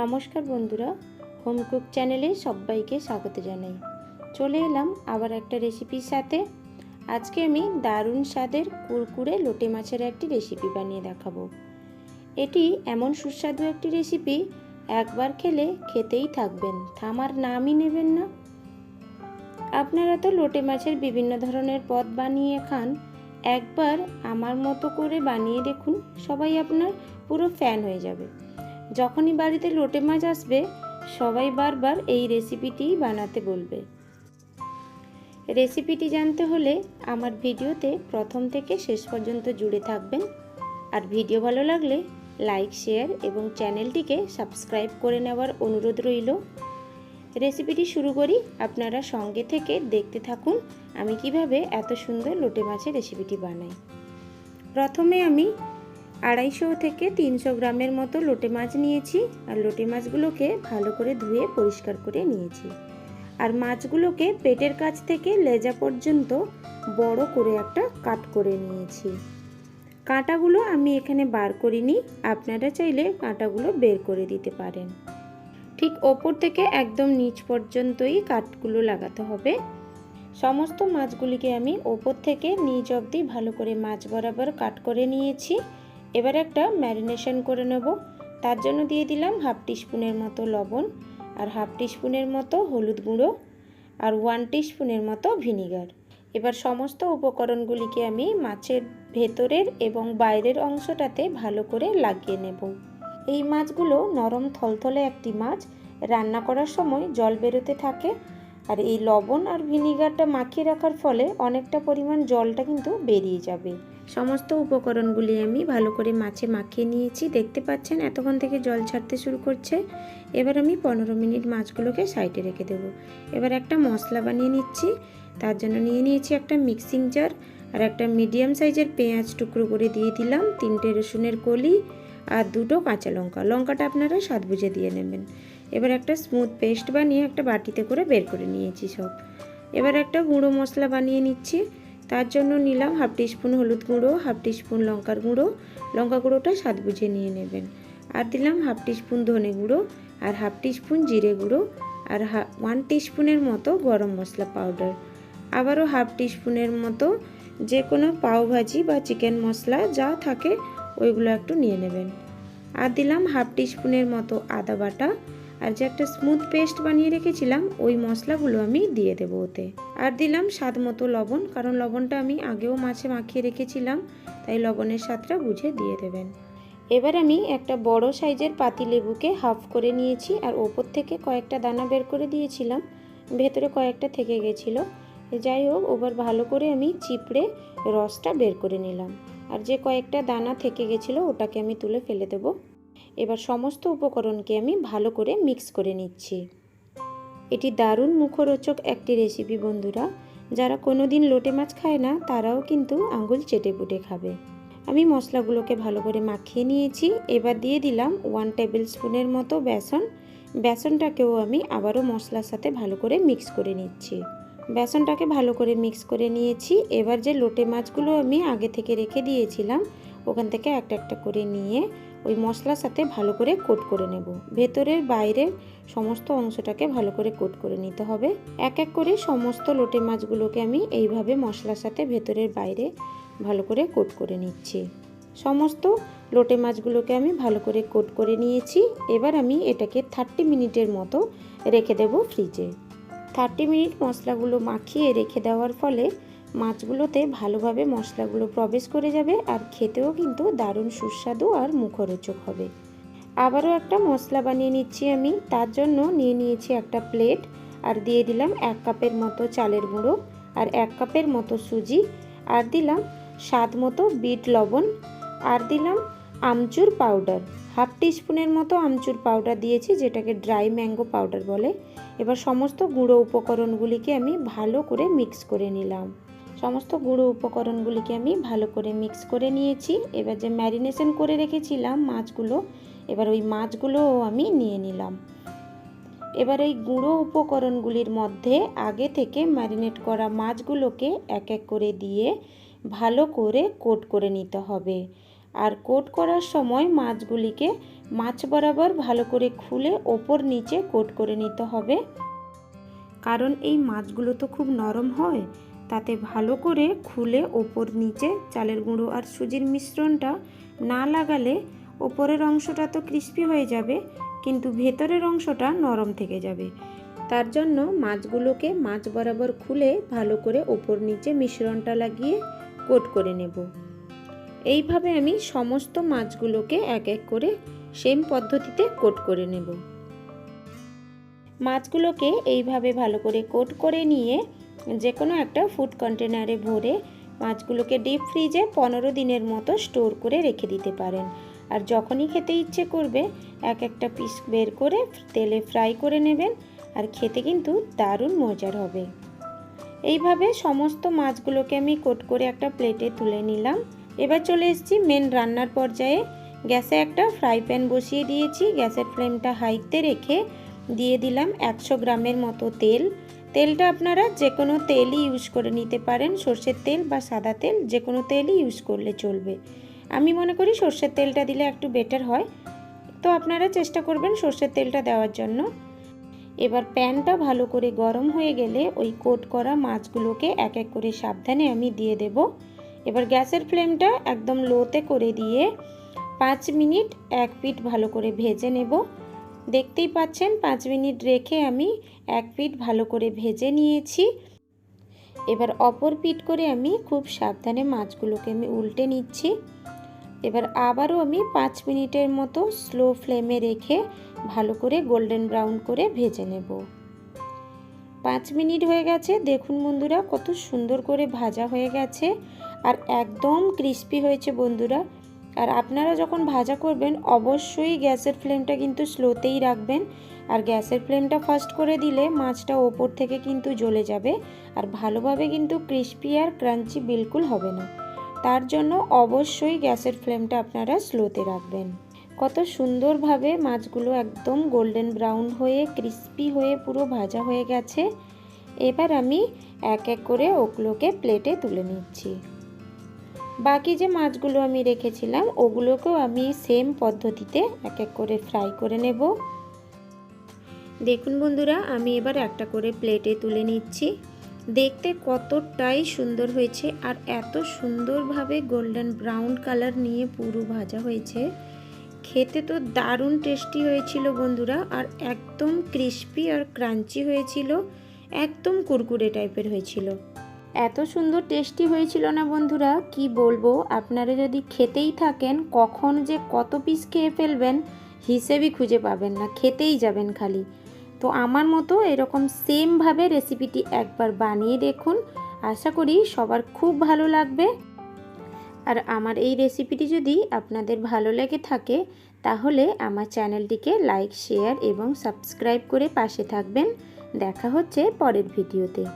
নমস্কার বন্ধুরা, home cook চ্যানেলে সবাইকে স্বাগত জানাই। চলে এলাম আবার একটা রেসিপির সাথে। আজকে আমি দারুণ স্বাদের কুরকুরে লোটে মাছের একটি রেসিপি বানিয়ে দেখাবো। এটি এমন সুস্বাদু একটি রেসিপি, একবার খেলে খেতেই থাকবেন, থামার নামই নেবেন না। আপনারা তো লোটে মাছের বিভিন্ন ধরনের পদ বানিয়ে খান, একবার আমার মতো করে বানিয়ে দেখুন, সবাই আপনার পুরো ফ্যান হয়ে যাবে। যখনই বাড়িতে লোটে মাছ আসবে, সবাই বারবার এই রেসিপিটি বানাতে বলবে। রেসিপিটি জানতে হলে আমার ভিডিওতে প্রথম থেকে শেষ পর্যন্ত জুড়ে থাকবেন। আর ভিডিও ভালো লাগলে লাইক, শেয়ার এবং চ্যানেলটিকে সাবস্ক্রাইব করে নেওয়ার অনুরোধ রইল। রেসিপিটি শুরু করি, আপনারা সঙ্গে থেকে দেখতে থাকুন আমি কিভাবে এত সুন্দর লোটে মাছের রেসিপিটি বানাই। প্রথমে আমি 250 থেকে 300 গ্রামের মতো লোটে মাছ নিয়েছি। আর লোটে মাছগুলোকে ভালো করে ধুয়ে পরিষ্কার করে নিয়েছি। আর মাছগুলোকে পেটের কাছ থেকে লেজা পর্যন্ত বড় করে একটা কাট করে নিয়েছি। কাঁটাগুলো আমি এখানে বার করিনি, আপনারা চাইলে কাঁটাগুলো বের করে দিতে পারেন। ঠিক ওপর থেকে একদম নিচ পর্যন্তই কাটগুলো লাগাতে হবে। সমস্ত মাছগুলিকে আমি ওপর থেকে নিচ অবধি ভালো করে মাছ বরাবর কাট করে নিয়েছি। এবার একটা ম্যারিনেশন করে নেব। তার জন্য দিয়ে দিলাম 1/2 টিস্পুনের মতো লবণ, আর 1/2 টিস্পুনের মতো হলুদ গুঁড়ো, আর 1 টিস্পুনের মতো ভিনিগার। এবার সমস্ত উপকরণগুলিকে আমি মাছের ভেতরের এবং বাইরের অংশটাতে ভালো করে লাগিয়ে নেব। এই মাছগুলো নরম থলথলে একটি মাছ, রান্না করার সময় জল বেরোতে থাকে। আর এই লবণ আর ভিনিগারটা মাখিয়ে রাখার ফলে অনেকটা পরিমাণ জলটা কিন্তু বেরিয়ে যাবে। সমস্ত উপকরণগুলি আমি ভালো করে মাছে মাখিয়ে নিয়েছি, দেখতে পাচ্ছেন এতক্ষণ থেকে জল ছাড়তে শুরু করছে। এবার আমি 15 মিনিট মাছগুলোকে সাইডে রেখে দেবো। এবার একটা মশলা বানিয়ে নিচ্ছি। তার জন্য নিয়ে নিয়েছি একটা মিক্সিং জার, আর একটা মিডিয়াম সাইজের পেঁয়াজ টুকরো করে দিয়ে দিলাম, 3টে রসুনের কলি, আর 2টো কাঁচা লঙ্কা। লঙ্কাটা আপনারা স্বাদ বুঝে দিয়ে নেবেন। এবার একটা স্মুথ পেস্ট বানিয়ে একটা বাটিতে করে বের করে নিয়েছি সব। এবার একটা গুঁড়ো মশলা বানিয়ে নিচ্ছি। তার জন্য নিলাম 1/2 টিস্পুন হলুদ গুঁড়ো, 1/2 টিস্পুন লঙ্কার গুঁড়ো। লঙ্কা গুঁড়োটা স্বাদ বুঝে নিয়ে নেবেন। আর দিলাম 1/2 টিস্পুন ধনে গুঁড়ো, আর 1/2 টিস্পুন জিরে গুঁড়ো, আর 1 টিস্পুনের মতো গরম মশলা পাউডার। আবারও 1/2 টিস্পুনের মতো যে কোনো পাওভাজি বা চিকেন মশলা যা থাকে ওইগুলো একটু নিয়ে নেবেন। আর দিলাম 1/2 টিস্পুনের মতো আদা বাটা। আর যে একটা স্মুথ পেস্ট বানিয়ে রেখেছিলাম ওই মশলাগুলো আমি দিয়ে দেবো ওতে। আর দিলাম স্বাদ মতো লবণ, কারণ লবণটা আমি আগেও মাছে মাখিয়ে রেখেছিলাম, তাই লবণের স্বাদটা বুঝে দিয়ে দেবেন। এবার আমি একটা বড় সাইজের পাতিলেবুকে হাফ করে নিয়েছি, আর ওপর থেকে কয়েকটা দানা বের করে দিয়েছিলাম, ভেতরে কয়েকটা থেকে গেছিলো। যাই হোক, ওবার ভালো করে আমি চিপড়ে রসটা বের করে নিলাম। আর যে কয়েকটা দানা থেকে গেছিলো ওটাকে আমি তুলে ফেলে দেবো। এবার সমস্ত উপকরণকে আমি ভালো করে মিক্স করে নিচ্ছি। এটি দারুণ মুখরোচক একটি রেসিপি বন্ধুরা, যারা কোনো দিন লোটে মাছ খায় না তারাও কিন্তু আঙুল চেটে পুটে খাবে। আমি মশলাগুলোকে ভালো করে মাখিয়ে নিয়েছি। এবার দিয়ে দিলাম 1 টেবিল স্পুনের মতো বেসন। বেসনটাকেও আমি আবারও মশলার সাথে ভালো করে মিক্স করে নিচ্ছি। বেসনটাকে ভালো করে মিক্স করে নিয়েছি। এবার যে লোটে মাছগুলো আমি আগে থেকে রেখে দিয়েছিলাম ওখান থেকে একটা একটা করে নিয়ে ওই মশলার সাথে ভালো করে কোট করে নেব। ভেতরের বাইরের সমস্ত অংশটাকে ভালো করে কোট করে নিতে হবে। এক এক করে সমস্ত লোটে মাছগুলোকে আমি এইভাবে মশলার সাথে ভেতরের বাইরে ভালো করে কোট করে নিচ্ছি। সমস্ত লোটে মাছগুলোকে আমি ভালো করে কোট করে নিয়েছি। এবার আমি এটাকে 30 মিনিটের মতো রেখে দেব ফ্রিজে। 30 মিনিট মশলাগুলো মাখিয়ে রেখে দেওয়ার ফলে মাছগুলোতে ভালোভাবে মশলাগুলো প্রবেশ করে যাবে, আর খেতেও কিন্তু দারুণ সুস্বাদু আর মুখরোচক হবে। আবারও একটা মশলা বানিয়ে নিচ্ছি আমি। তার জন্য নিয়ে নিয়েছি একটা প্লেট, আর দিয়ে দিলাম 1 কাপের মতো চালের গুঁড়ো, আর 1 কাপের মতো সুজি, আর দিলাম স্বাদ মতো বিট লবণ, আর দিলাম আমচুর পাউডার। 1/2 টিস্পুনের মতো আমচুর পাউডার দিয়েছি, যেটাকে ড্রাই ম্যাঙ্গো পাউডার বলে। এবার সমস্ত গুঁড়ো উপকরণগুলিকে আমি ভালো করে মিক্স করে নিলাম। সমস্ত গুঁড়ো উপকরণগুলিকে আমি ভালো করে মিক্স করে নিয়েছি। এবার যে ম্যারিনেশন করে রেখেছিলাম মাছগুলো, এবার ওই মাছগুলোও আমি নিয়ে নিলাম। এবার এই গুঁড়ো উপকরণগুলির মধ্যে আগে থেকে ম্যারিনেট করা মাছগুলোকে এক এক করে দিয়ে ভালো করে কোট করে নিতে হবে। আর কোট করার সময় মাছগুলিকে মাছ বরাবর ভালো করে খুলে ওপর নিচে কোট করে নিতে হবে, কারণ এই মাছগুলো তো খুব নরম হয়, তাতে ভালো করে খুলে ওপর নিচে চালের গুঁড়ো আর সুজির মিশ্রণটা না লাগালে ওপরের অংশটা তো ক্রিস্পি হয়ে যাবে, কিন্তু ভেতরের অংশটা নরম থেকে যাবে। তার জন্য মাছগুলোকে মাছ বরাবর খুলে ভালো করে ওপর নিচে মিশ্রণটা লাগিয়ে কোট করে নেব। এইভাবে আমি সমস্ত মাছগুলোকে এক এক করে সেম পদ্ধতিতে কোট করে নেব। মাছগুলোকে এইভাবে ভালো করে কোট করে নিয়ে যে কোনো একটা ফুড কন্টেনারে ভরে মাছগুলোকে ডিপ ফ্রিজে 15 দিনের মতো স্টোর করে রেখে দিতে পারেন। আর যখনই খেতে ইচ্ছে করবে এক একটা পিস বের করে তেলে ফ্রাই করে নেবেন, আর খেতে কিন্তু দারুণ মজার হবে। এইভাবে সমস্ত মাছগুলোকে আমি কোট করে একটা প্লেটে তুলে নিলাম। এবার চলে এসেছি মেন রান্নার পর্যায়ে। গ্যাসে একটা ফ্রাই প্যান বসিয়ে দিয়েছি, গ্যাসের ফ্লেমটা হাইতে রেখে দিয়ে দিলাম 100 গ্রামের মতো তেল। তেলটা আপনারা যে কোনো তেলই ইউজ করে নিতে পারেন, সর্ষের তেল বা সাদা তেল যে কোনো তেলই ইউজ করলে চলবে। আমি মনে করি সর্ষের তেলটা দিলে একটু বেটার হয়, তো আপনারা চেষ্টা করবেন সর্ষের তেলটা দেওয়ার জন্য। এবার প্যানটা ভালো করে গরম হয়ে গেলে ওই কোট করা মাছগুলোকে এক এক করে সাবধানে আমি দিয়ে দেব। এবার গ্যাসের ফ্লেমটা একদম লোতে করে দিয়ে 5 মিনিট এক পিঠ ভালো করে ভেজে নেব। দেখতেই পাচ্ছেন 5 মিনিট রেখে আমি এক পিঠ ভালো করে ভেজে নিয়েছি। এবার অপর পিঠ করে আমি খুব সাবধানে মাছগুলোকে আমি উল্টে নিচ্ছি। এবার আবারও আমি 5 মিনিটের মতো স্লো ফ্লেমে রেখে ভালো করে গোল্ডেন ব্রাউন করে ভেজে নেব। 5 মিনিট হয়ে গেছে, দেখুন বন্ধুরা কত সুন্দর করে ভাজা হয়ে গেছে আর একদম ক্রিস্পি হয়েছে বন্ধুরা। আর আপনারা যখন ভাজা করবেন অবশ্যই গ্যাসের ফ্লেমটা কিন্তু স্লোতেই রাখবেন, আর গ্যাসের ফ্লেমটা ফাস্ট করে দিলে মাছটা ওপর থেকে কিন্তু জ্বলে যাবে আর ভালোভাবে কিন্তু ক্রিস্পি আর ক্রাঞ্চি বিলকুল হবে না। তার জন্য অবশ্যই গ্যাসের ফ্লেমটা আপনারা স্লোতে রাখবেন। কত সুন্দরভাবে মাছগুলো একদম গোল্ডেন ব্রাউন হয়ে ক্রিস্পি হয়ে পুরো ভাজা হয়ে গেছে। এবার আমি এক এক করে ওগুলোকে প্লেটে তুলে নিচ্ছি। বাকি যে মাছগুলো আমি রেখেছিলাম ওগুলোকেও আমি সেম পদ্ধতিতে এক এক করে ফ্রাই করে নেব। দেখুন বন্ধুরা আমি এবার একটা করে প্লেটে তুলে নিচ্ছি। দেখতে কতটাই সুন্দর হয়েছে আর এত সুন্দরভাবে গোল্ডেন ব্রাউন কালার নিয়ে পুরো ভাজা হয়েছে, খেতে তো দারুণ টেস্টি হয়েছিল বন্ধুরা। আর একদম ক্রিস্পি আর ক্রাঞ্চি হয়েছিল, একদম কুরকুরে টাইপের হয়েছিল। এত সুন্দর টেস্টি হয়েছিল না বন্ধুরা, কি বলবো। আপনারা যদি খেতেই থাকেন কখন যে কত পিস খেয়ে ফেলবেন হিসেবই খুঁজে পাবেন না, খেতেই যাবেন খালি। তো আমার মতো এরকম সেমভাবে রেসিপিটি একবার বানিয়ে দেখুন, আশা করি সবার খুব ভালো লাগবে। আর আমার এই রেসিপিটি যদি আপনাদের ভালো লেগে থাকে তাহলে আমার চ্যানেলটিকে লাইক, শেয়ার এবং সাবস্ক্রাইব করে পাশে থাকবেন। দেখা হচ্ছে পরের ভিডিওতে।